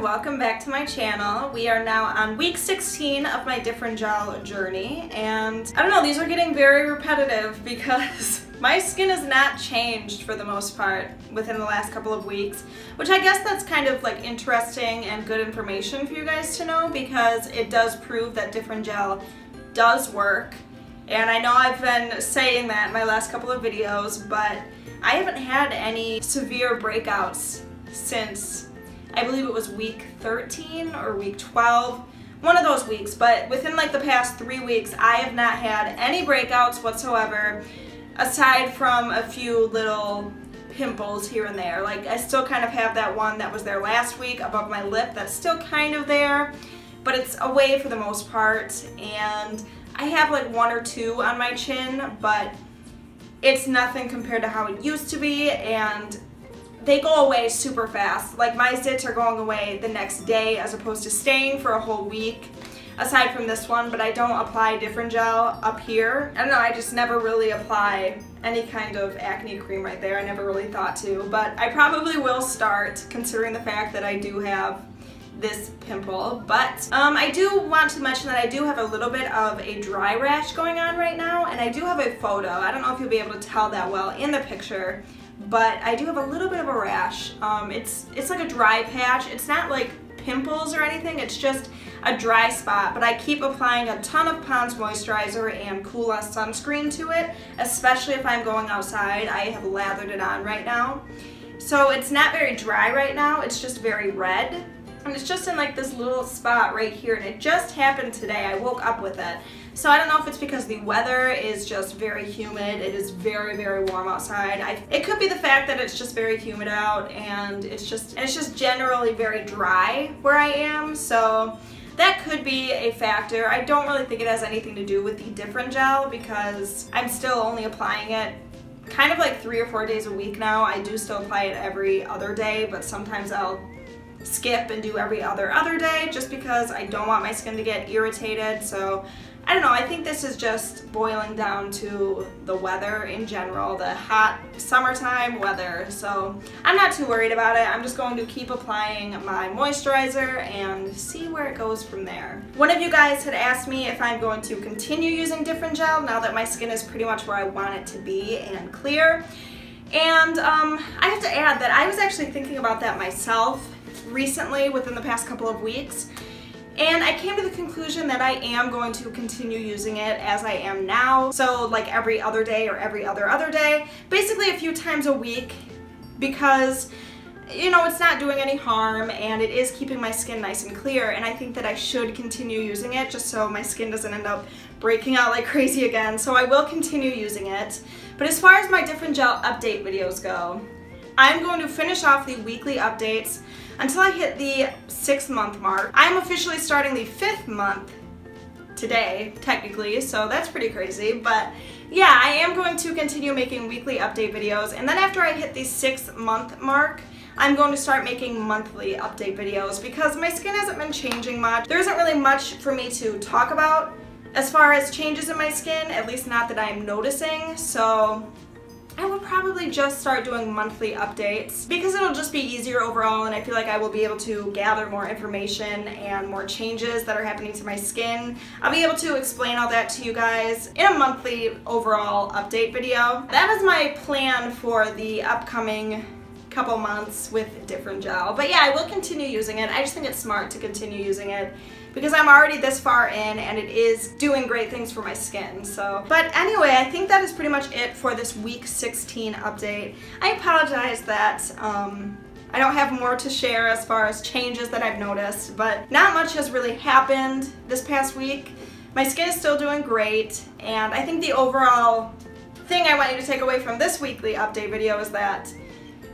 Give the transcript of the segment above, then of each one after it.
Welcome back to my channel. We are now on week 16 of my Differin Gel journey, and I don't know, these are getting very repetitive because my skin has not changed for the most part within the last couple of weeks, which I guess that's kind of like interesting and good information for you guys to know, because it does prove that Differin Gel does work. And I know I've been saying that in my last couple of videos, but I haven't had any severe breakouts since I believe it was week 13 or week 12, one of those weeks, but within like the past 3 weeks, I have not had any breakouts whatsoever, aside from a few little pimples here and there. Like, I still kind of have that one that was there last week above my lip that's still kind of there, but it's away for the most part, and I have like 1 or 2 on my chin, but it's nothing compared to how it used to be, and they go away super fast. Like, my zits are going away the next day as opposed to staying for a whole week, aside from this one, but I don't apply Differin Gel up here. I don't know, I just never really apply any kind of acne cream right there. I never really thought to, but I probably will start, considering the fact that I do have this pimple. But I do want to mention that I do have a little bit of a dry rash going on right now, and I do have a photo. I don't know if you'll be able to tell that well in the picture, but I do have a little bit of a rash. It's like a dry patch. It's not like pimples or anything, it's just a dry spot, but I keep applying a ton of Pond's moisturizer and Cool S sunscreen to it, especially if I'm going outside. I have lathered it on right now. So it's not very dry right now, it's just very red. And it's just in like this little spot right here, and it just happened today. I woke up with it. So I don't know if it's because the weather is just very humid. It is very, very warm outside. It could be the fact that it's just very humid out, and it's just generally very dry where I am. So that could be a factor. I don't really think it has anything to do with the Differin Gel, because I'm still only applying it kind of like 3 or 4 days a week now. I do still apply it every other day, but sometimes I'll skip and do every other day just because I don't want my skin to get irritated. So I don't know, I think this is just boiling down to the weather in general, the hot summertime weather. So I'm not too worried about it. I'm just going to keep applying my moisturizer and see where it goes from there. One of you guys had asked me if I'm going to continue using Differin Gel now that my skin is pretty much where I want it to be and clear. And I have to add that I was actually thinking about that myself recently within the past couple of weeks, and I came to the conclusion that I am going to continue using it as I am now. So like every other day or every other day, basically a few times a week, because you know, it's not doing any harm and it is keeping my skin nice and clear, and I think that I should continue using it just so my skin doesn't end up breaking out like crazy again. So I will continue using it. But as far as my Differin Gel update videos go, I'm going to finish off the weekly updates until I hit the 6-month mark. I'm officially starting the 5th month today, technically, so that's pretty crazy. But yeah, I am going to continue making weekly update videos, and then after I hit the 6-month mark, I'm going to start making monthly update videos, because my skin hasn't been changing much. There isn't really much for me to talk about as far as changes in my skin, at least not that I'm noticing. So I will probably just start doing monthly updates, because it'll just be easier overall, and I feel like I will be able to gather more information and more changes that are happening to my skin. I'll be able to explain all that to you guys in a monthly overall update video. That is my plan for the upcoming couple months with Differin Gel. But yeah, I will continue using it. I just think it's smart to continue using it, because I'm already this far in and it is doing great things for my skin. So, but anyway, I think that is pretty much it for this week 16 update. I apologize that I don't have more to share as far as changes that I've noticed, but not much has really happened this past week. My skin is still doing great, and I think the overall thing I want you to take away from this weekly update video is that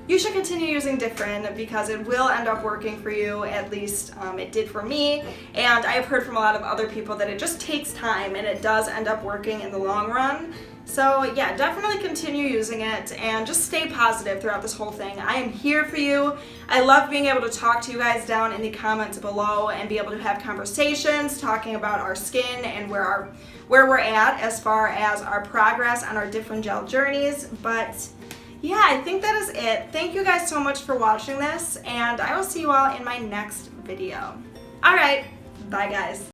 you should continue using Differin because it will end up working for you. At least it did for me, and I've heard from a lot of other people that it just takes time and it does end up working in the long run. So yeah, definitely continue using it and just stay positive throughout this whole thing. I am here for you. I love being able to talk to you guys down in the comments below and be able to have conversations talking about our skin and where we're at as far as our progress on our Differin Gel journeys. But yeah, I think that is it. Thank you guys so much for watching this, and I will see you all in my next video. All right, bye guys.